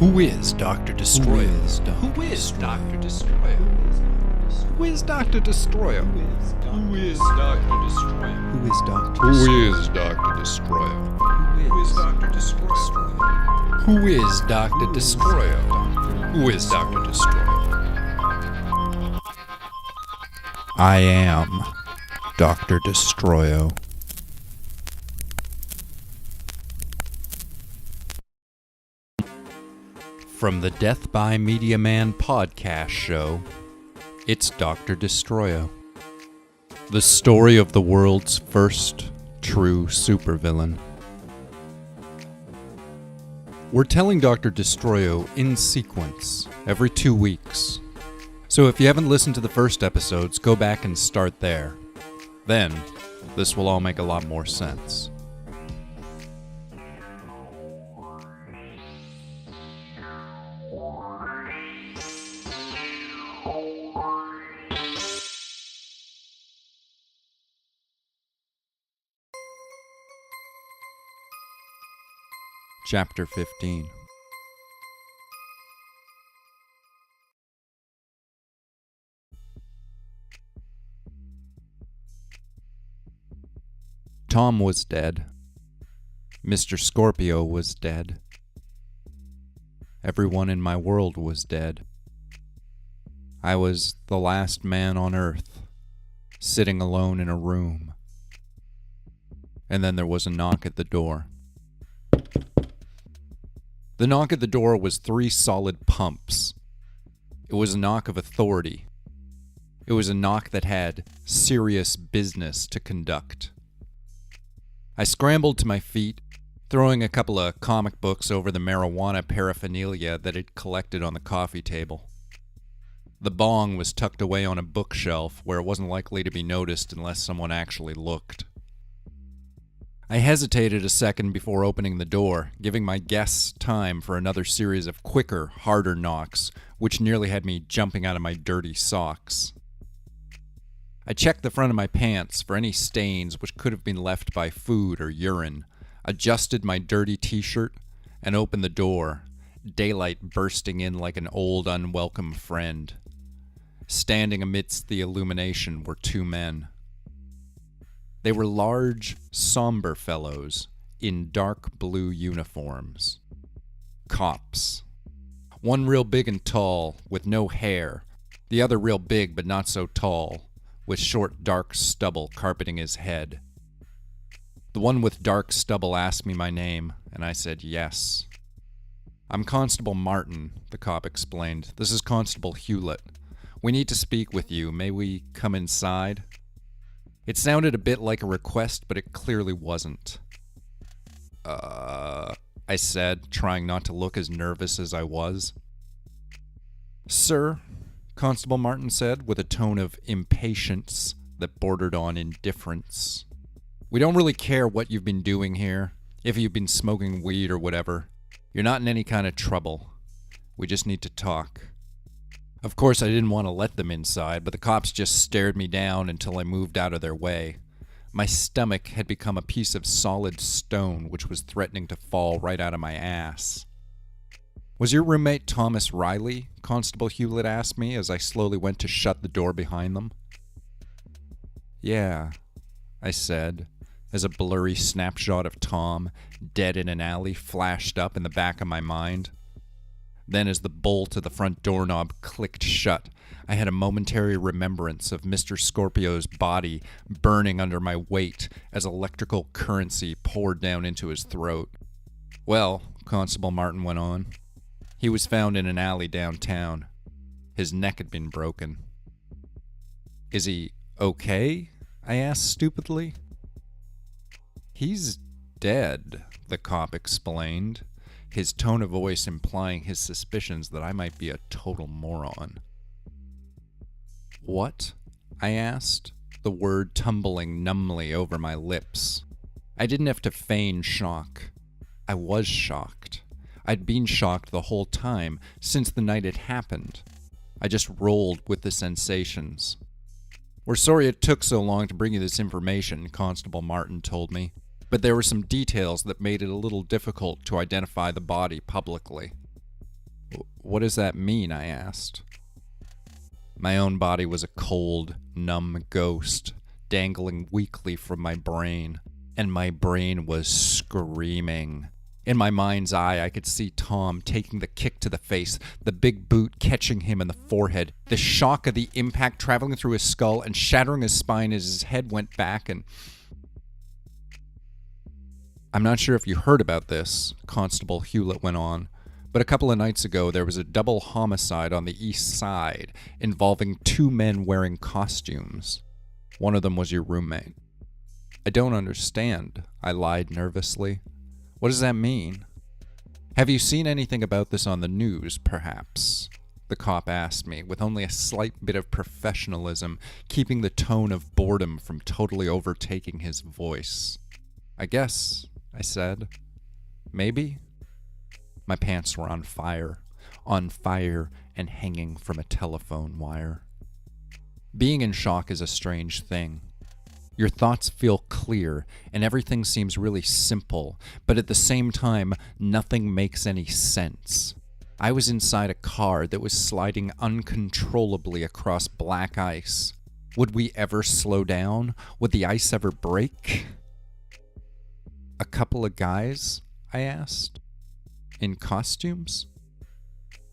Who is Dr. Destroyo? Who is Dr. Destroyo? Who is Dr. Destroyo? Who is Dr. Destroyo? Who is Dr. Who is Dr. Destroyo? Who is Dr. Destroyo? Who is Dr. Destroyo? Who is Dr. Destroyo? I am Dr. Destroyo. From the Death by Media Man podcast show, it's Dr. Destroyo. The story of the world's first true supervillain. We're telling Dr. Destroyo in sequence every 2 weeks. So if you haven't listened to the first episodes, go back and start there. Then, this will all make a lot more sense. Chapter 15. Tom was dead. Mr. Scorpio was dead. Everyone in my world was dead. I was the last man on Earth, sitting alone in a room. And then there was a knock at the door. The knock at the door was 3 solid pumps. It was a knock of authority. It was a knock that had serious business to conduct. I scrambled to my feet, throwing a couple of comic books over the marijuana paraphernalia that had collected on the coffee table. The bong was tucked away on a bookshelf where it wasn't likely to be noticed unless someone actually looked. I hesitated a second before opening the door, giving my guests time for another series of quicker, harder knocks, which nearly had me jumping out of my dirty socks. I checked the front of my pants for any stains which could have been left by food or urine, adjusted my dirty t-shirt, and opened the door, daylight bursting in like an old unwelcome friend. Standing amidst the illumination were 2 men. They were large, somber fellows in dark blue uniforms. Cops. One real big and tall, with no hair. The other real big but not so tall, with short dark stubble carpeting his head. The one with dark stubble asked me my name, and I said yes. "I'm Constable Martin," the cop explained. "This is Constable Hewlett. We need to speak with you. May we come inside?" It sounded a bit like a request, but it clearly wasn't. I said, trying not to look as nervous as I was. "Sir," Constable Martin said, with a tone of impatience that bordered on indifference, "we don't really care what you've been doing here, if you've been smoking weed or whatever. You're not in any kind of trouble. We just need to talk." Of course, I didn't want to let them inside, but the cops just stared me down until I moved out of their way. My stomach had become a piece of solid stone which was threatening to fall right out of my ass. "Was your roommate Thomas Riley?" Constable Hewlett asked me as I slowly went to shut the door behind them. "Yeah," I said, as a blurry snapshot of Tom, dead in an alley, flashed up in the back of my mind. Then as the bolt of the front doorknob clicked shut, I had a momentary remembrance of Mr. Scorpio's body burning under my weight as electrical currency poured down into his throat. "Well," Constable Martin went on, "he was found in an alley downtown. His neck had been broken." "Is he okay?" I asked stupidly. "He's dead," the cop explained, his tone of voice implying his suspicions that I might be a total moron. "What?" I asked, the word tumbling numbly over my lips. I didn't have to feign shock. I was shocked. I'd been shocked the whole time, since the night it happened. I just rolled with the sensations. "We're sorry it took so long to bring you this information," Constable Martin told me. but there were some details that made it a little difficult to identify the body publicly. What does that mean? I asked. My own body was a cold, numb ghost, dangling weakly from my brain, and my brain was screaming. In my mind's eye, I could see Tom taking the kick to the face, the big boot catching him in the forehead, the shock of the impact traveling through his skull and shattering his spine as his head went back, and... I'm not sure if you heard about this, Constable Hewlett went on, but a couple of nights ago there was a double homicide on the east side involving 2 men wearing costumes. One of them was your roommate. I don't understand, I lied nervously. What does that mean? Have you seen anything about this on the news, perhaps? The cop asked me, with only a slight bit of professionalism, keeping the tone of boredom from totally overtaking his voice. I guess, I said. Maybe? My pants were on fire and hanging from a telephone wire. Being in shock is a strange thing. Your thoughts feel clear, and everything seems really simple, but at the same time, nothing makes any sense. I was inside a car that was sliding uncontrollably across black ice. Would we ever slow down? Would the ice ever break? A couple of guys? I asked. In costumes?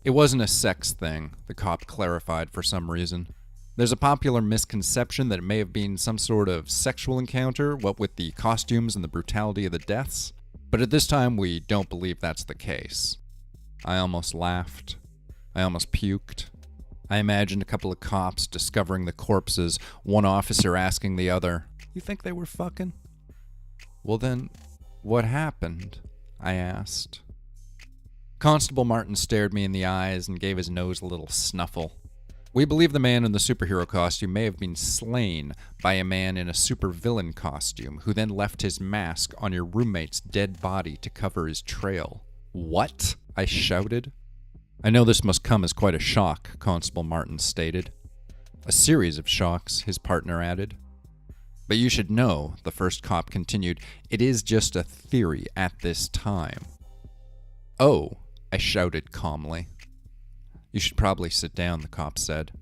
It wasn't a sex thing, the cop clarified for some reason. There's a popular misconception that it may have been some sort of sexual encounter, what with the costumes and the brutality of the deaths, but at this time we don't believe that's the case. I almost laughed. I almost puked. I imagined a couple of cops discovering the corpses, one officer asking the other, "You think they were fucking?" "Well then, what happened?" I asked. Constable Martin stared me in the eyes and gave his nose a little snuffle. "We believe the man in the superhero costume may have been slain by a man in a supervillain costume, who then left his mask on your roommate's dead body to cover his trail." "What?" I shouted. "I know this must come as quite a shock," Constable Martin stated. "A series of shocks," his partner added. "But you should know," the first cop continued, "it is just a theory at this time." "Oh," I shouted calmly. "You should probably sit down," the cop said.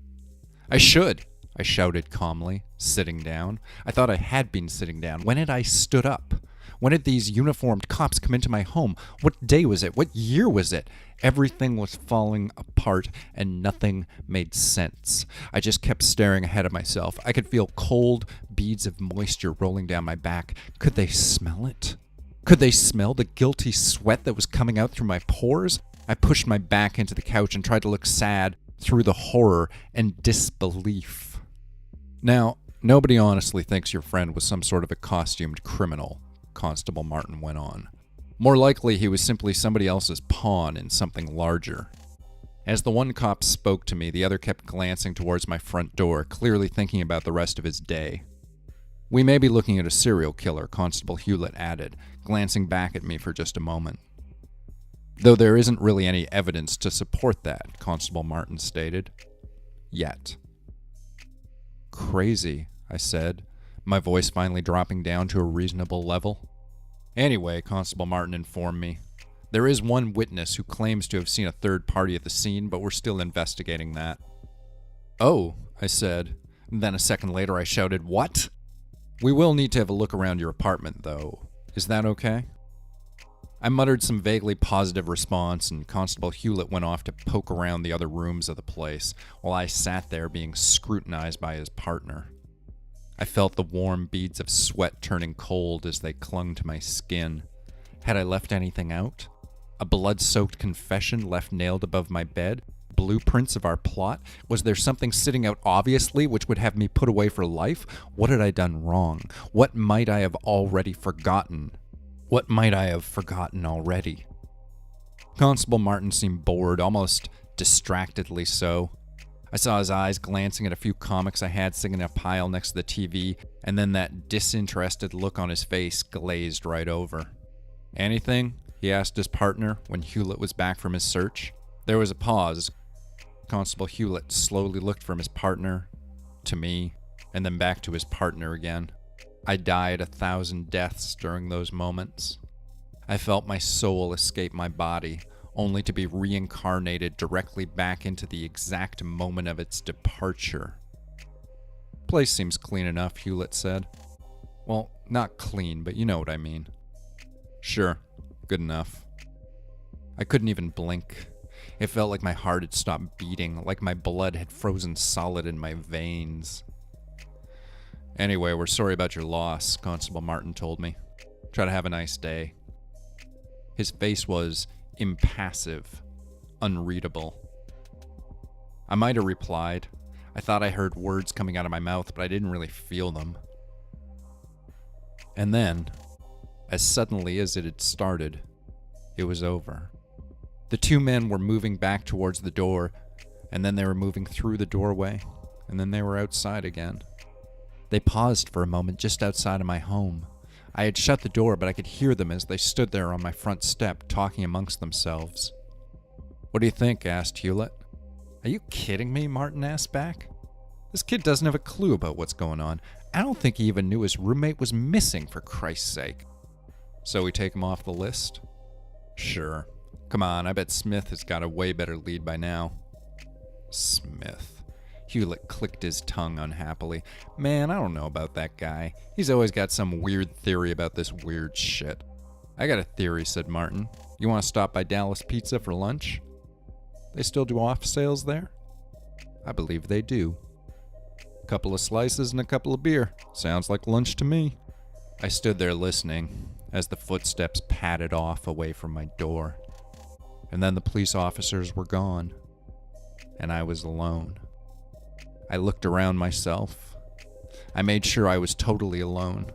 "I should," I shouted calmly, sitting down. I thought I had been sitting down. When had I stood up? When did these uniformed cops come into my home? What day was it? What year was it? Everything was falling apart and nothing made sense. I just kept staring ahead of myself. I could feel cold beads of moisture rolling down my back. Could they smell it? Could they smell the guilty sweat that was coming out through my pores? I pushed my back into the couch and tried to look sad through the horror and disbelief. "Now, nobody honestly thinks your friend was some sort of a costumed criminal," Constable Martin went on. "More likely he was simply somebody else's pawn in something larger." As the one cop spoke to me, the other kept glancing towards my front door, clearly thinking about the rest of his day. "We may be looking at a serial killer," Constable Hewlett added, glancing back at me for just a moment. "Though there isn't really any evidence to support that," Constable Martin stated. "Yet." "Crazy," I said, my voice finally dropping down to a reasonable level. "Anyway," Constable Martin informed me, "there is one witness who claims to have seen a third party at the scene, but we're still investigating that." "Oh," I said. Then a second later I shouted, "What?" "We will need to have a look around your apartment, though. Is that okay?" I muttered some vaguely positive response, and Constable Hewlett went off to poke around the other rooms of the place, while I sat there being scrutinized by his partner. I felt the warm beads of sweat turning cold as they clung to my skin. Had I left anything out? A blood-soaked confession left nailed above my bed? Blueprints of our plot? Was there something sitting out obviously which would have me put away for life? What had I done wrong? What might I have already forgotten? What might I have forgotten already? Constable Martin seemed bored, almost distractedly so. I saw his eyes glancing at a few comics I had sitting in a pile next to the TV, and then that disinterested look on his face glazed right over. "Anything?" he asked his partner when Hewlett was back from his search. There was a pause. Constable Hewlett slowly looked from his partner to me, and then back to his partner again. I died 1,000 deaths during those moments. I felt my soul escape my body, only to be reincarnated directly back into the exact moment of its departure. Place seems clean enough, Hewlett said. Well, not clean, but you know what I mean. Sure, good enough. I couldn't even blink. It felt like my heart had stopped beating, like my blood had frozen solid in my veins. Anyway, we're sorry about your loss, Constable Martin told me. Try to have a nice day. His face was impassive, unreadable. I might have replied. I thought I heard words coming out of my mouth, but I didn't really feel them. And then, as suddenly as it had started, it was over. The two men were moving back towards the door, and then they were moving through the doorway, and then they were outside again. They paused for a moment just outside of my home. I had shut the door, but I could hear them as they stood there on my front step, talking amongst themselves. What do you think? Asked Hewlett. Are you kidding me? Martin asked back. This kid doesn't have a clue about what's going on. I don't think he even knew his roommate was missing, for Christ's sake. So we take him off the list? Sure. Come on, I bet Smith has got a way better lead by now. Smith. Hewlett clicked his tongue unhappily. Man, I don't know about that guy. He's always got some weird theory about this weird shit. I got a theory, said Martin. You want to stop by Dallas Pizza for lunch? They still do off sales there? I believe they do. A couple of slices and a couple of beer. Sounds like lunch to me. I stood there listening as the footsteps padded off away from my door. And then the police officers were gone, and I was alone. I looked around myself. I made sure I was totally alone.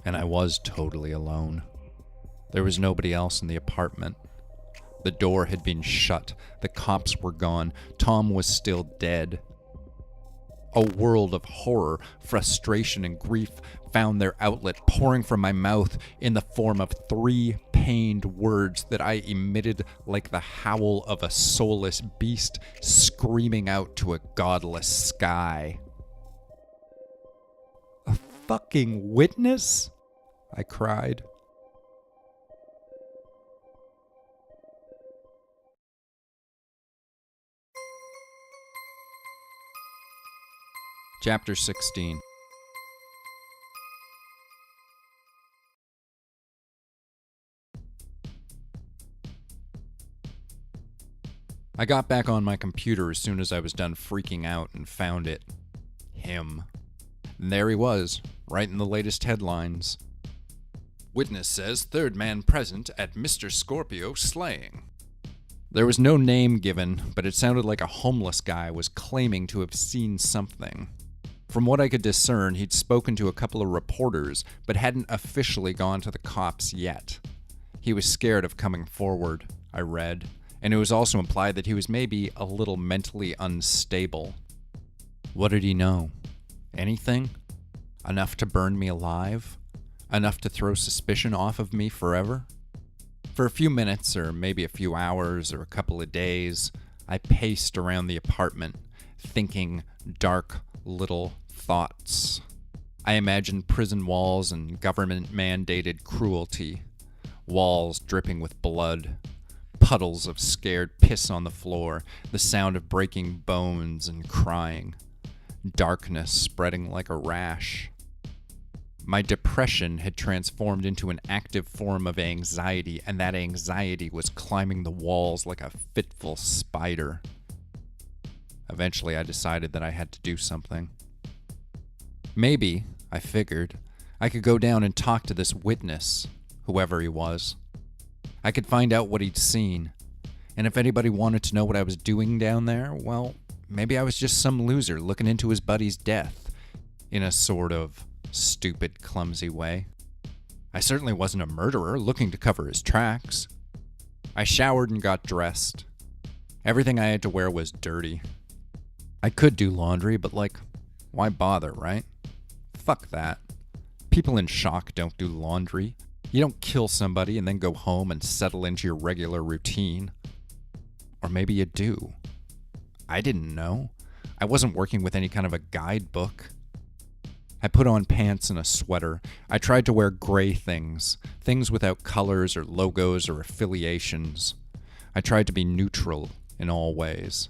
And I was totally alone. There was nobody else in the apartment. The door had been shut. The cops were gone. Tom was still dead. A world of horror, frustration, and grief found their outlet, pouring from my mouth in the form of 3 pained words that I emitted like the howl of a soulless beast screaming out to a godless sky. A fucking witness? I cried. Chapter 16. I got back on my computer as soon as I was done freaking out and found it. Him. And there he was, right in the latest headlines. Witness says third man present at Mr. Scorpio slaying. There was no name given, but it sounded like a homeless guy was claiming to have seen something. From what I could discern, he'd spoken to a couple of reporters, but hadn't officially gone to the cops yet. He was scared of coming forward, I read, and it was also implied that he was maybe a little mentally unstable. What did he know? Anything? Enough to burn me alive? Enough to throw suspicion off of me forever? For a few minutes, or maybe a few hours, or a couple of days, I paced around the apartment, thinking dark little thoughts. I imagined prison walls and government-mandated cruelty, walls dripping with blood, puddles of scared piss on the floor, the sound of breaking bones and crying, darkness spreading like a rash. My depression had transformed into an active form of anxiety, and that anxiety was climbing the walls like a fitful spider. Eventually, I decided that I had to do something. Maybe, I figured, I could go down and talk to this witness, whoever he was. I could find out what he'd seen, and if anybody wanted to know what I was doing down there, well, maybe I was just some loser looking into his buddy's death, in a sort of stupid, clumsy way. I certainly wasn't a murderer looking to cover his tracks. I showered and got dressed. Everything I had to wear was dirty. I could do laundry, but why bother, right? Fuck that. People in shock don't do laundry. You don't kill somebody and then go home and settle into your regular routine. Or maybe you do. I didn't know. I wasn't working with any kind of a guidebook. I put on pants and a sweater. I tried to wear gray things without colors or logos or affiliations. I tried to be neutral in all ways.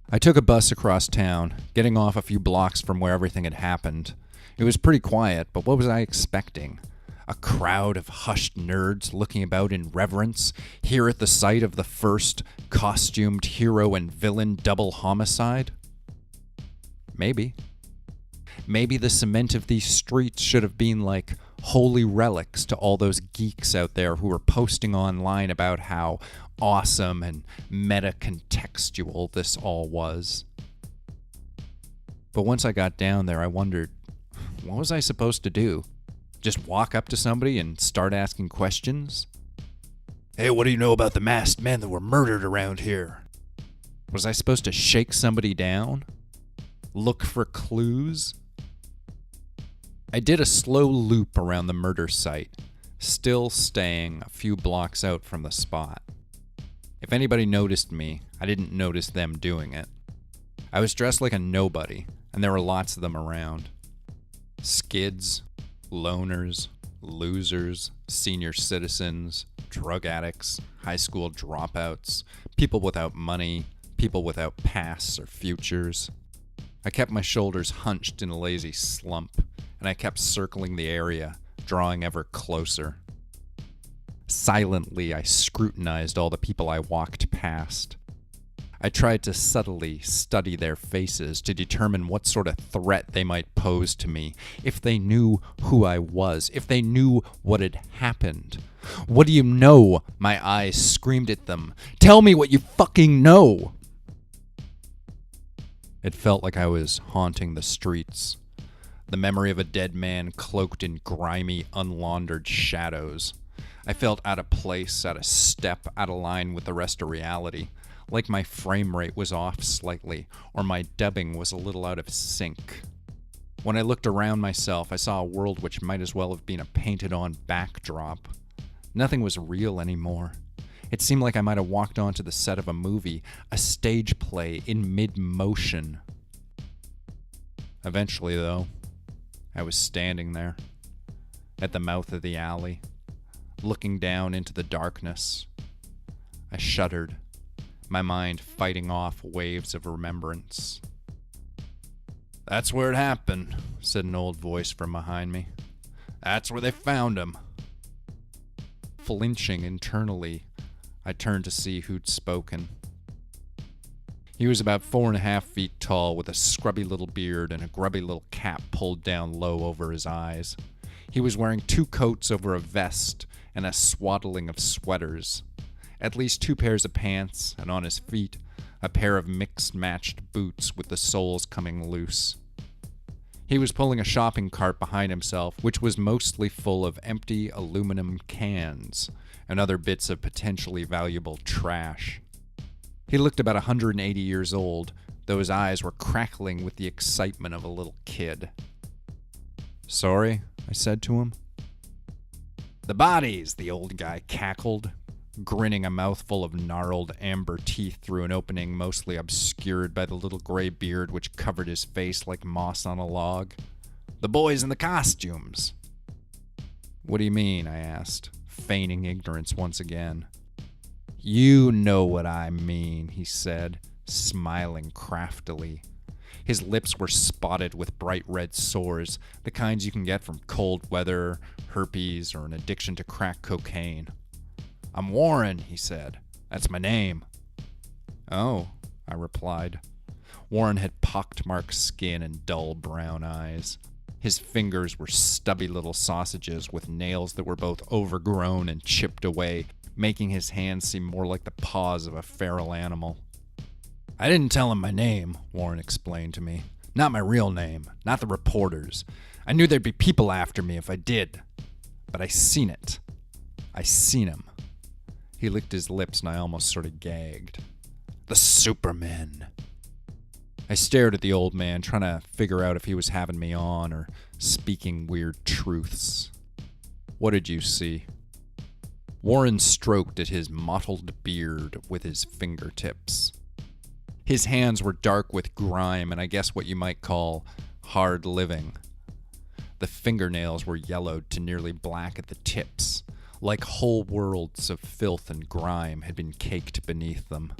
I took a bus across town, getting off a few blocks from where everything had happened. It was pretty quiet, but what was I expecting? A crowd of hushed nerds looking about in reverence, here at the site of the first costumed hero and villain double homicide? Maybe. Maybe the cement of these streets should have been like holy relics to all those geeks out there who were posting online about how awesome and meta-contextual this all was. But once I got down there, I wondered, what was I supposed to do? Just walk up to somebody and start asking questions? Hey, what do you know about the masked men that were murdered around here? Was I supposed to shake somebody down? Look for clues? I did a slow loop around the murder site, still staying a few blocks out from the spot. If anybody noticed me, I didn't notice them doing it. I was dressed like a nobody, and there were lots of them around. Skids, loners, losers, senior citizens, drug addicts, high school dropouts, people without money, people without pasts or futures. I kept my shoulders hunched in a lazy slump, and I kept circling the area, drawing ever closer. Silently, I scrutinized all the people I walked past. I tried to subtly study their faces to determine what sort of threat they might pose to me, if they knew who I was, if they knew what had happened. What do you know? My eyes screamed at them. Tell me what you fucking know! It felt like I was haunting the streets. The memory of a dead man cloaked in grimy, unlaundered shadows. I felt out of place, out of step, out of line with the rest of reality. Like my frame rate was off slightly, or my dubbing was a little out of sync. When I looked around myself, I saw a world which might as well have been a painted-on backdrop. Nothing was real anymore. It seemed like I might have walked onto the set of a movie, a stage play in mid-motion. Eventually, though, I was standing there, at the mouth of the alley, looking down into the darkness. I shuddered, my mind fighting off waves of remembrance. "That's where it happened," said an old voice from behind me. "That's where they found him." Flinching internally, I turned to see who'd spoken. He was about 4.5 feet tall, with a scrubby little beard and a grubby little cap pulled down low over his eyes. He was wearing 2 coats over a vest and a swaddling of sweaters, at least 2 pairs of pants, and on his feet, a pair of mixed-matched boots with the soles coming loose. He was pulling a shopping cart behind himself, which was mostly full of empty aluminum cans and other bits of potentially valuable trash. He looked about 180 years old, though his eyes were crackling with the excitement of a little kid. "Sorry," I said to him. "The bodies," the old guy cackled, grinning a mouthful of gnarled amber teeth through an opening mostly obscured by the little gray beard which covered his face like moss on a log. "The boys in the costumes." "What do you mean?" I asked, feigning ignorance once again. "You know what I mean," he said, smiling craftily. His lips were spotted with bright red sores, the kinds you can get from cold weather, herpes, or an addiction to crack cocaine. "I'm Warren," he said. "That's my name." "Oh," I replied. Warren had pockmarked skin and dull brown eyes. His fingers were stubby little sausages with nails that were both overgrown and chipped away, making his hands seem more like the paws of a feral animal. "I didn't tell him my name," Warren explained to me. "Not my real name, not the reporters. I knew there'd be people after me if I did. But I seen it. I seen him." He licked his lips and I almost sort of gagged. "The Supermen." I stared at the old man, trying to figure out if he was having me on or speaking weird truths. "What did you see?" Warren stroked at his mottled beard with his fingertips. His hands were dark with grime and I guess what you might call hard living. The fingernails were yellowed to nearly black at the tips, like whole worlds of filth and grime had been caked beneath them.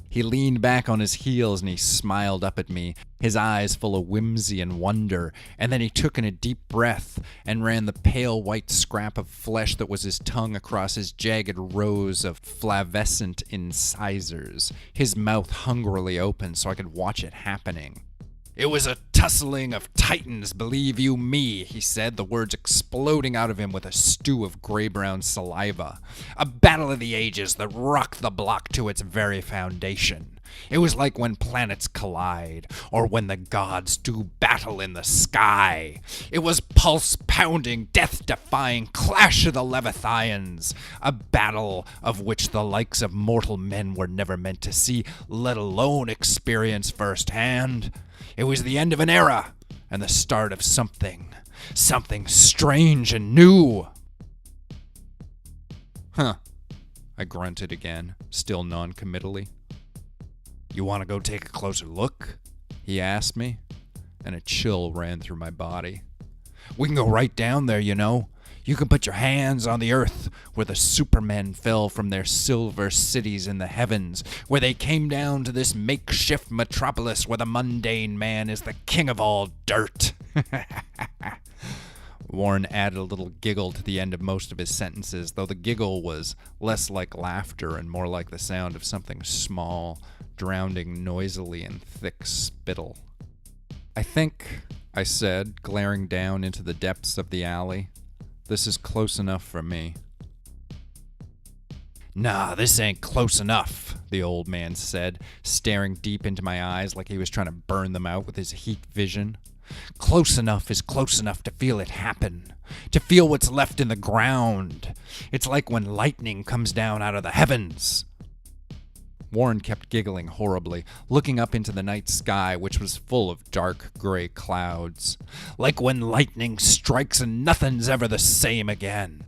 He leaned back on his heels and he smiled up at me, his eyes full of whimsy and wonder, and then he took in a deep breath and ran the pale white scrap of flesh that was his tongue across his jagged rows of flavescent incisors, his mouth hungrily open so I could watch it happening. "It was a tussling of titans, believe you me," he said, the words exploding out of him with a stew of gray-brown saliva. "A battle of the ages that rocked the block to its very foundation. It was like when planets collide, or when the gods do battle in the sky. It was pulse-pounding, death-defying clash of the Leviathans, a battle of which the likes of mortal men were never meant to see, let alone experience firsthand. It was the end of an era, and the start of something strange and new." "Huh," I grunted again, still non-committally. "You want to go take a closer look?" he asked me, and a chill ran through my body. "We can go right down there, you know. You can put your hands on the earth where the supermen fell from their silver cities in the heavens, where they came down to this makeshift metropolis where the mundane man is the king of all dirt." Warren added a little giggle to the end of most of his sentences, though the giggle was less like laughter and more like the sound of something small, drowning noisily in thick spittle. "I think," I said, glaring down into the depths of the alley, "this is close enough for me." "Nah, this ain't close enough," the old man said, staring deep into my eyes like he was trying to burn them out with his heat vision. "Close enough is close enough to feel it happen, to feel what's left in the ground. It's like when lightning comes down out of the heavens." Warren kept giggling horribly, looking up into the night sky, which was full of dark gray clouds. "Like when lightning strikes and nothing's ever the same again."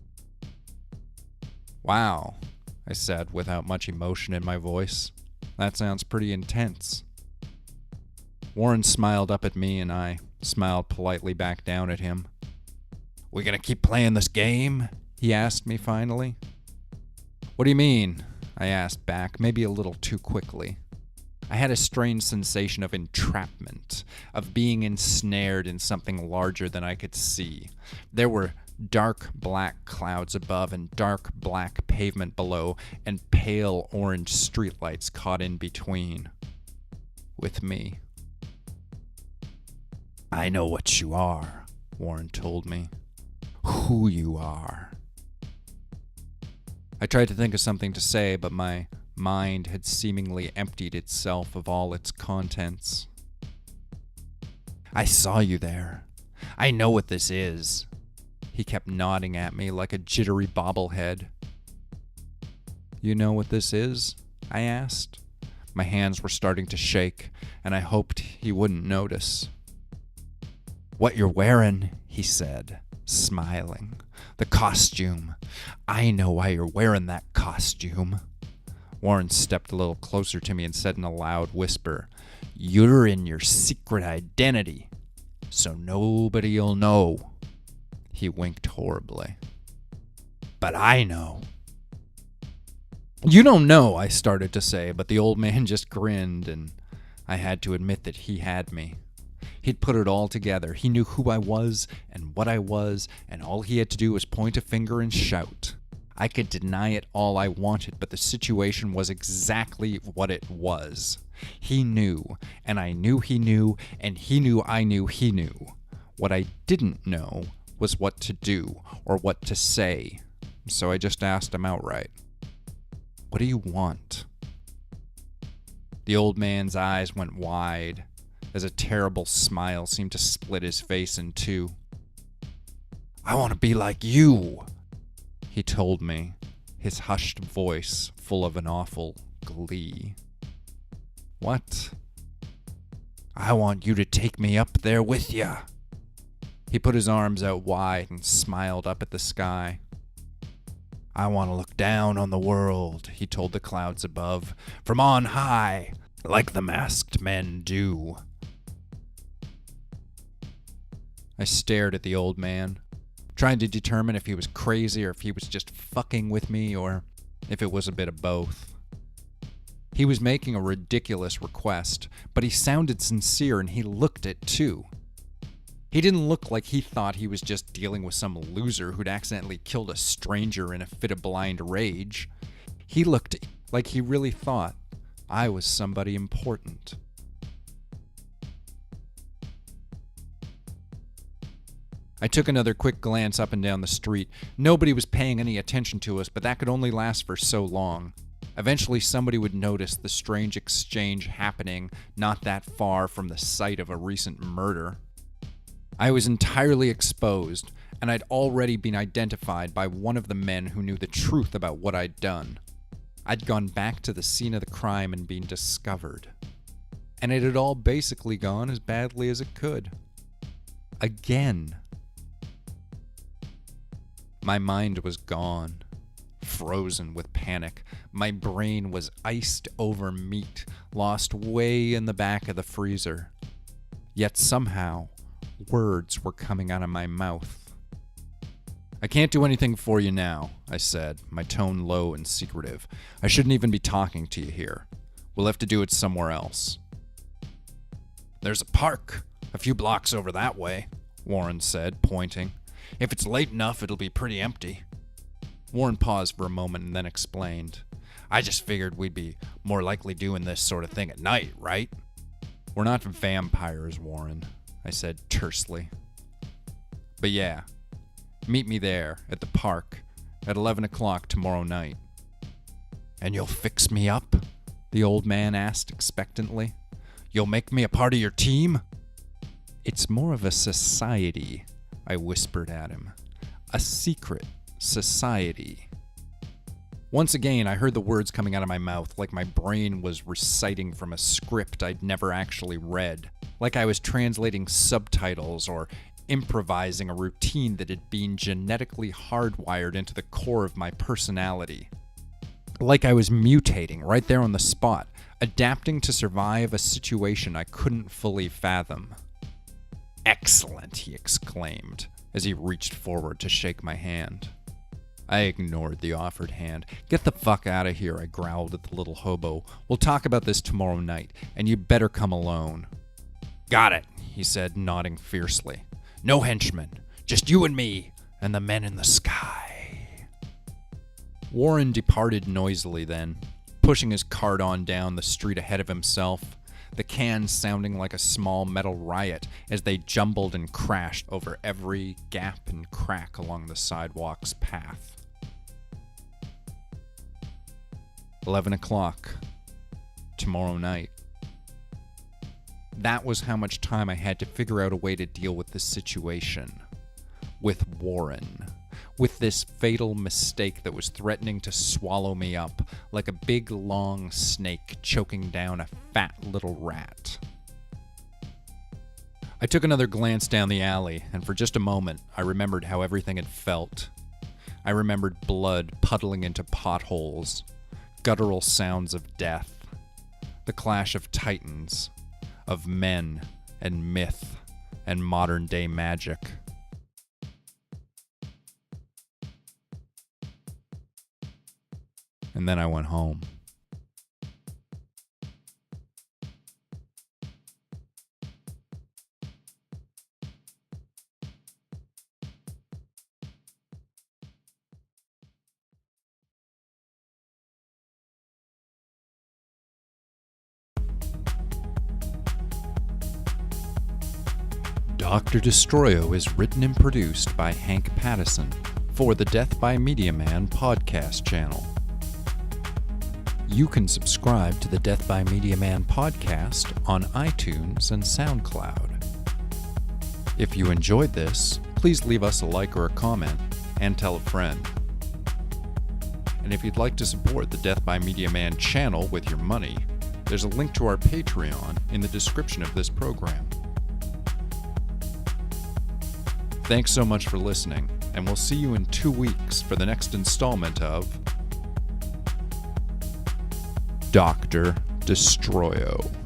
"Wow," I said without much emotion in my voice. "That sounds pretty intense." Warren smiled up at me and I smiled politely back down at him. "We gonna keep playing this game?" he asked me finally. "What do you mean?" I asked back, maybe a little too quickly. I had a strange sensation of entrapment, of being ensnared in something larger than I could see. There were dark black clouds above and dark black pavement below and pale orange streetlights caught in between. With me. "I know what you are," Warren told me. "Who you are." I tried to think of something to say, but my mind had seemingly emptied itself of all its contents. "I saw you there. I know what this is." He kept nodding at me like a jittery bobblehead. "You know what this is?" I asked. My hands were starting to shake, and I hoped he wouldn't notice. "What you're wearing," he said, smiling. "The costume. I know why you're wearing that costume." Warren stepped a little closer to me and said in a loud whisper, "You're in your secret identity, so nobody'll know." He winked horribly. "But I know." "You don't know," I started to say, but the old man just grinned, and I had to admit that he had me. He'd put it all together. He knew who I was and what I was, and all he had to do was point a finger and shout. I could deny it all I wanted, but the situation was exactly what it was. He knew, and I knew he knew, and he knew I knew he knew. What I didn't know was what to do or what to say, so I just asked him outright. "What do you want?" The old man's eyes went wide, as a terrible smile seemed to split his face in two. "I want to be like you," he told me, his hushed voice full of an awful glee. "What?" "I want you to take me up there with ya." He put his arms out wide and smiled up at the sky. "I want to look down on the world," he told the clouds above, "from on high, like the masked men do." I stared at the old man. trying to determine if he was crazy or if he was just fucking with me or if it was a bit of both. He was making a ridiculous request, but he sounded sincere and he looked it too. He didn't look like he thought he was just dealing with some loser who'd accidentally killed a stranger in a fit of blind rage. He looked like he really thought I was somebody important. I took another quick glance up and down the street. Nobody was paying any attention to us, but that could only last for so long. Eventually somebody would notice the strange exchange happening not that far from the site of a recent murder. I was entirely exposed, and I'd already been identified by one of the men who knew the truth about what I'd done. I'd gone back to the scene of the crime and been discovered. And it had all basically gone as badly as it could. Again. My mind was gone, frozen with panic. My brain was iced over meat, lost way in the back of the freezer. Yet somehow, words were coming out of my mouth. "I can't do anything for you now," I said, my tone low and secretive. "I shouldn't even be talking to you here. We'll have to do it somewhere else." "There's a park a few blocks over that way," Warren said, pointing. "If it's late enough, it'll be pretty empty." Warren paused for a moment and then explained. "I just figured we'd be more likely doing this sort of thing at night, right?" "We're not vampires, Warren," I said tersely. "But yeah, meet me there at the park at 11 o'clock tomorrow night." "And you'll fix me up?" the old man asked expectantly. "You'll make me a part of your team?" "It's more of a society," I whispered at him. "A secret society." Once again, I heard the words coming out of my mouth like my brain was reciting from a script I'd never actually read, like I was translating subtitles or improvising a routine that had been genetically hardwired into the core of my personality. Like I was mutating right there on the spot, adapting to survive a situation I couldn't fully fathom. "Excellent," he exclaimed as he reached forward to shake my hand. I ignored the offered hand. "Get the fuck out of here," I growled at the little hobo. "We'll talk about this tomorrow night, and you better come alone." "Got it," he said, nodding fiercely. "No henchmen, just you and me, and the men in the sky." Warren departed noisily then, pushing his cart on down the street ahead of himself, the cans sounding like a small metal riot as they jumbled and crashed over every gap and crack along the sidewalk's path. 11 o'clock. Tomorrow night. That was how much time I had to figure out a way to deal with this situation. With Warren. With this fatal mistake that was threatening to swallow me up like a big long snake choking down a fat little rat. I took another glance down the alley, and for just a moment, I remembered how everything had felt. I remembered blood puddling into potholes, guttural sounds of death, the clash of titans, of men and myth and modern-day magic. And then I went home. Dr. Destroyo is written and produced by Hank Pattison for the Death by Media Man podcast channel. You can subscribe to the Death by Media Man podcast on iTunes and SoundCloud. If you enjoyed this, please leave us a like or a comment and tell a friend. And if you'd like to support the Death by Media Man channel with your money, there's a link to our Patreon in the description of this program. Thanks so much for listening, and we'll see you in 2 weeks for the next installment of Dr. Destroyo.